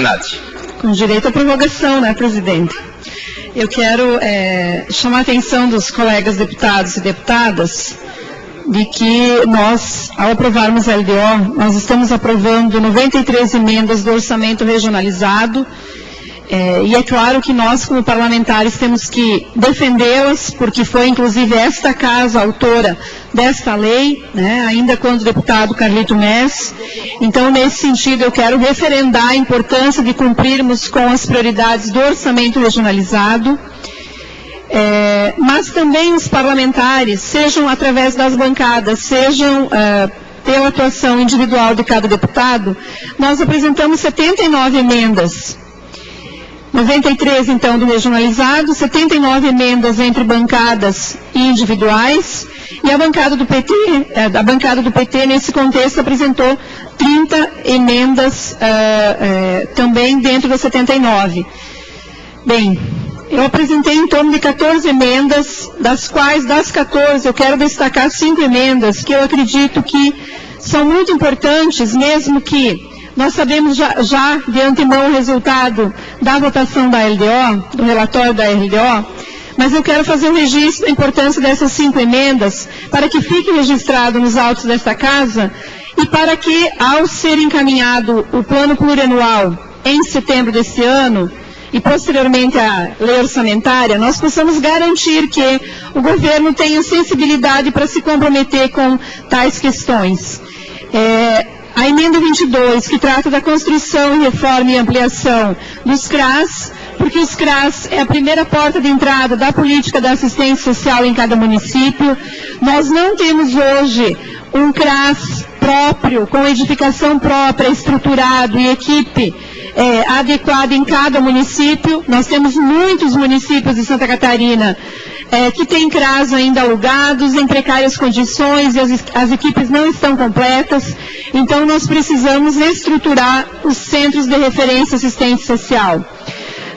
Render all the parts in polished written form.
Illuminati. Com direito à prorrogação, né, presidente? Eu quero chamar a atenção dos colegas deputados e deputadas de que nós, ao aprovarmos a LDO, nós estamos aprovando 93 emendas do orçamento regionalizado, e é claro que nós, como parlamentares, temos que defendê-las, porque foi, inclusive, esta casa autora desta lei, né, ainda quando deputado Carlito Mess. Então, nesse sentido, eu quero referendar a importância de cumprirmos com as prioridades do orçamento regionalizado, mas também os parlamentares, sejam através das bancadas, sejam pela atuação individual de cada deputado, nós apresentamos 79 emendas. 93, então, do regionalizado, 79 emendas entre bancadas e individuais, e a bancada do PT, nesse contexto, apresentou 30 emendas também dentro das 79. Bem, eu apresentei em torno de 14 emendas, das quais, das 14, eu quero destacar 5 emendas que eu acredito que são muito importantes, mesmo que nós sabemos já de antemão o resultado da votação da LDO, do relatório da LDO, mas eu quero fazer um registro da importância dessas 5 emendas, para que fique registrado nos autos desta casa, e para que, ao ser encaminhado o plano plurianual em setembro deste ano, e posteriormente a lei orçamentária, nós possamos garantir que o governo tenha sensibilidade para se comprometer com tais questões. A emenda 22, que trata da construção, reforma e ampliação dos CRAS, porque os CRAS é a primeira porta de entrada da política da assistência social em cada município. Nós não temos hoje um CRAS próprio, com edificação própria, estruturado e equipe adequada em cada município. Nós temos muitos municípios de Santa Catarina que têm CRAS ainda alugados, em precárias condições, e as equipes não estão completas. Então, nós precisamos estruturar os centros de referência assistente social.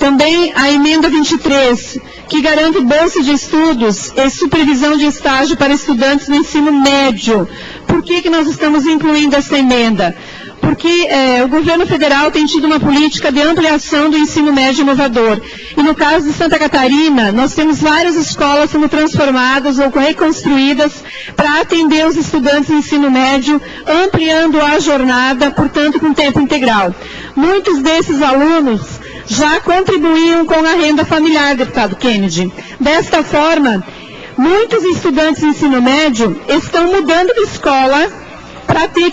Também a emenda 23, que garante bolsa de estudos e supervisão de estágio para estudantes no ensino médio. Por que nós estamos incluindo essa emenda? Porque o governo federal tem tido uma política de ampliação do ensino médio inovador. E no caso de Santa Catarina, nós temos várias escolas sendo transformadas ou reconstruídas para atender os estudantes de ensino médio, ampliando a jornada, portanto, com tempo integral. Muitos desses alunos já contribuíam com a renda familiar, deputado Kennedy. Desta forma, muitos estudantes de ensino médio estão mudando de escola para ter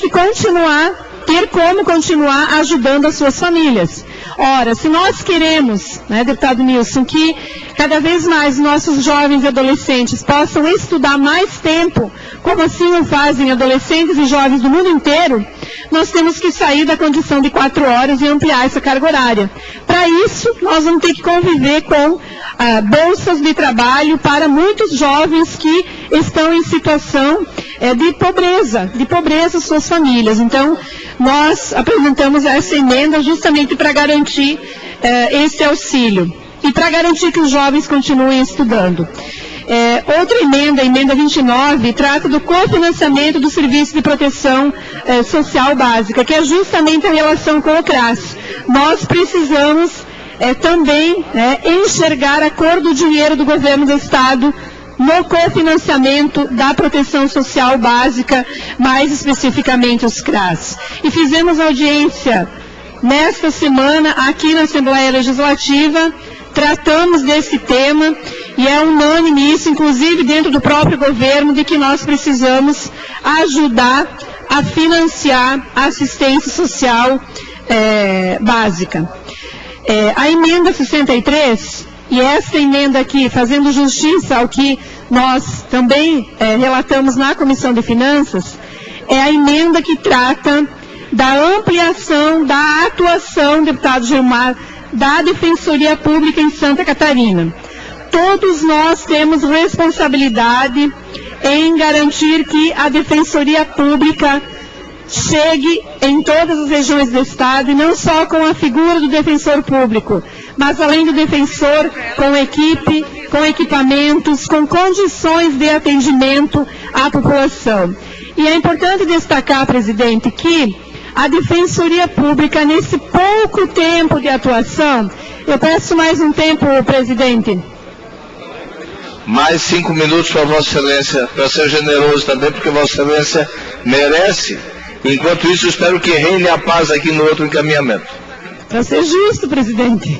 como continuar ajudando as suas famílias. Ora, se nós queremos, né, deputado Nilson, que cada vez mais nossos jovens e adolescentes possam estudar mais tempo, como assim o fazem adolescentes e jovens do mundo inteiro, nós temos que sair da condição de 4 horas e ampliar essa carga horária. Para isso, nós vamos ter que conviver com bolsas de trabalho para muitos jovens que estão em situação de pobreza suas famílias. Então, nós apresentamos essa emenda justamente para garantir esse auxílio e para garantir que os jovens continuem estudando. Outra emenda, a emenda 29, trata do cofinanciamento do Serviço de Proteção Social Básica, que é justamente a relação com o CRAS. Nós precisamos também enxergar a cor do dinheiro do governo do Estado no cofinanciamento da proteção social básica, mais especificamente os CRAS. E fizemos audiência nesta semana aqui na Assembleia Legislativa, tratamos desse tema e é unânime isso, inclusive dentro do próprio governo, de que nós precisamos ajudar a financiar a assistência social básica. A emenda 63, e essa emenda aqui, fazendo justiça ao que nós também relatamos na Comissão de Finanças, é a emenda que trata da ampliação da atuação, deputado Gilmar, da Defensoria Pública em Santa Catarina. Todos nós temos responsabilidade em garantir que a Defensoria Pública chegue em todas as regiões do Estado, e não só com a figura do defensor público, mas além do defensor, com equipe, com equipamentos, com condições de atendimento à população. E é importante destacar, presidente, que a Defensoria Pública, nesse pouco tempo de atuação, eu peço mais um tempo, presidente. Mais 5 minutos para Vossa Excelência, para ser generoso também, porque Vossa Excelência merece. Enquanto isso, espero que reine a paz aqui no outro encaminhamento. Para ser justo, presidente.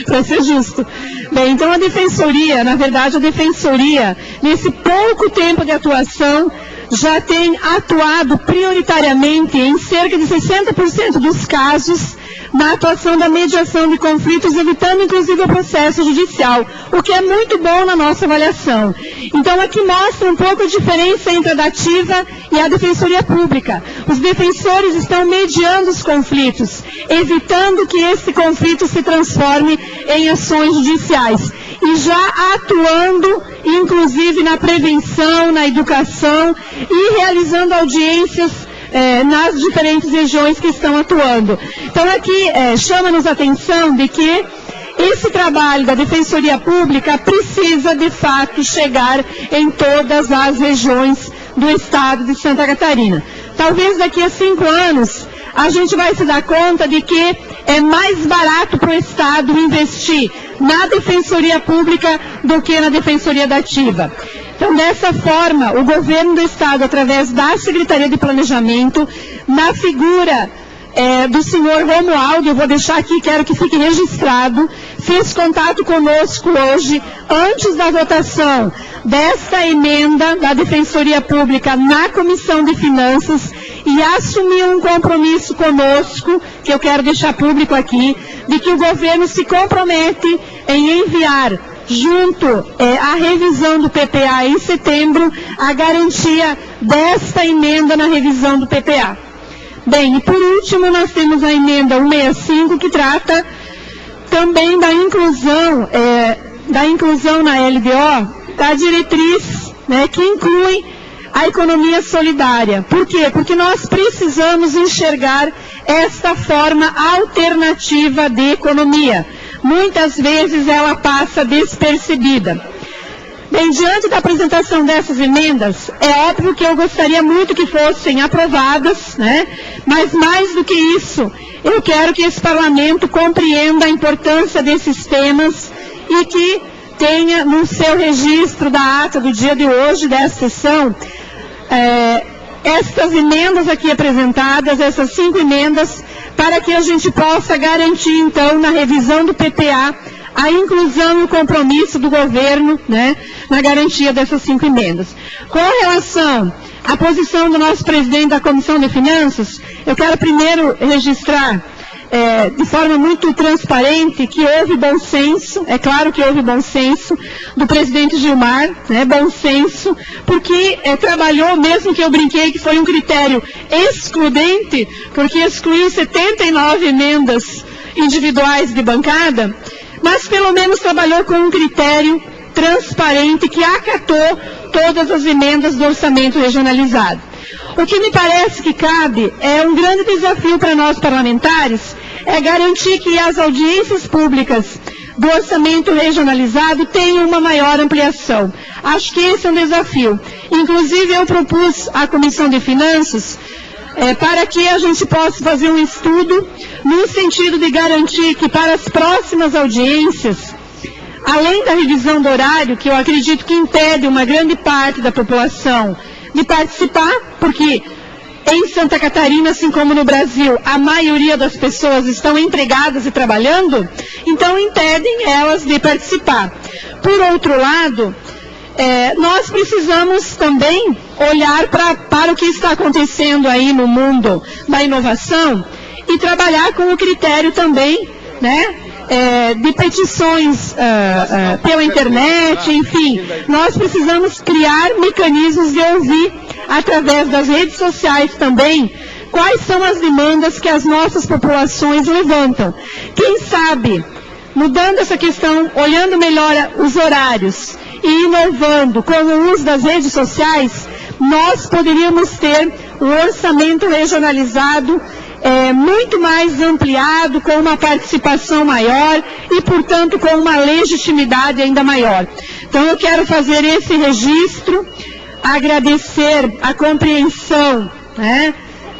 Para ser justo. Bem, então a Defensoria, na verdade a Defensoria, nesse pouco tempo de atuação, já tem atuado prioritariamente em cerca de 60% dos casos na atuação da mediação de conflitos, evitando inclusive o processo judicial, o que é muito bom na nossa avaliação. Então aqui mostra um pouco a diferença entre a Dativa e a Defensoria Pública. Os defensores estão mediando os conflitos, evitando que esse conflito se transforme em ações judiciais e já atuando inclusive na prevenção, na educação e realizando audiências nas diferentes regiões que estão atuando. Então aqui chama-nos a atenção de que esse trabalho da Defensoria Pública precisa de fato chegar em todas as regiões do estado de Santa Catarina. Talvez daqui a 5 anos a gente vai se dar conta de que é mais barato para o estado investir na Defensoria Pública do que na Defensoria Dativa. Então, dessa forma, o governo do estado, através da Secretaria de Planejamento, na figura do senhor Romualdo, eu vou deixar aqui, quero que fique registrado, fez contato conosco hoje, antes da votação desta emenda da Defensoria Pública na Comissão de Finanças, e assumiu um compromisso conosco, que eu quero deixar público aqui, de que o governo se compromete em enviar junto à revisão do PPA em setembro, a garantia desta emenda na revisão do PPA. Bem, e por último nós temos a emenda 165, que trata também da inclusão na LDO, da diretriz, que inclui a economia solidária. Por quê? Porque nós precisamos enxergar esta forma alternativa de economia. Muitas vezes ela passa despercebida. Bem, diante da apresentação dessas emendas, é óbvio que eu gostaria muito que fossem aprovadas, mas mais do que isso, eu quero que esse parlamento compreenda a importância desses temas e que tenha no seu registro da ata do dia de hoje, dessa sessão, estas emendas aqui apresentadas, essas 5 emendas, para que a gente possa garantir, então, na revisão do PPA, a inclusão e o compromisso do governo, na garantia dessas 5 emendas. Com relação à posição do nosso presidente da Comissão de Finanças, eu quero primeiro registrar de forma muito transparente que houve bom senso, é claro que houve bom senso do presidente Gilmar, bom senso, porque trabalhou, mesmo que eu brinquei que foi um critério excludente, porque excluiu 79 emendas individuais de bancada, mas pelo menos trabalhou com um critério transparente que acatou todas as emendas do orçamento regionalizado. O que me parece que cabe é um grande desafio para nós parlamentares, é garantir que as audiências públicas do orçamento regionalizado tenham uma maior ampliação. Acho que esse é um desafio. Inclusive eu propus à Comissão de Finanças para que a gente possa fazer um estudo no sentido de garantir que para as próximas audiências, além da revisão do horário, que eu acredito que impede uma grande parte da população de participar, porque em Santa Catarina, assim como no Brasil, a maioria das pessoas estão empregadas e trabalhando, então impedem elas de participar. Por outro lado, nós precisamos também olhar para o que está acontecendo aí no mundo da inovação e trabalhar com o critério também, de petições pela internet, enfim. Nós precisamos criar mecanismos de ouvir, através das redes sociais também, quais são as demandas que as nossas populações levantam. Quem sabe, mudando essa questão, olhando melhor os horários e inovando com o uso das redes sociais, nós poderíamos ter um orçamento regionalizado muito mais ampliado, com uma participação maior e, portanto, com uma legitimidade ainda maior. Então, eu quero fazer esse registro, agradecer a compreensão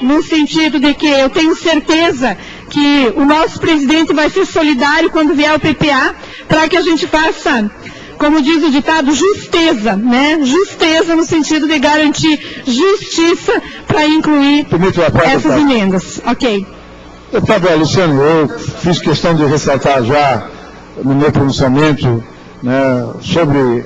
no sentido de que eu tenho certeza que o nosso presidente vai ser solidário quando vier o PPA, para que a gente faça, como diz o ditado, justeza, né? Justeza no sentido de garantir justiça para incluir essas emendas. Ok. Deputado Luciano, eu fiz questão de ressaltar já no meu pronunciamento, né, sobre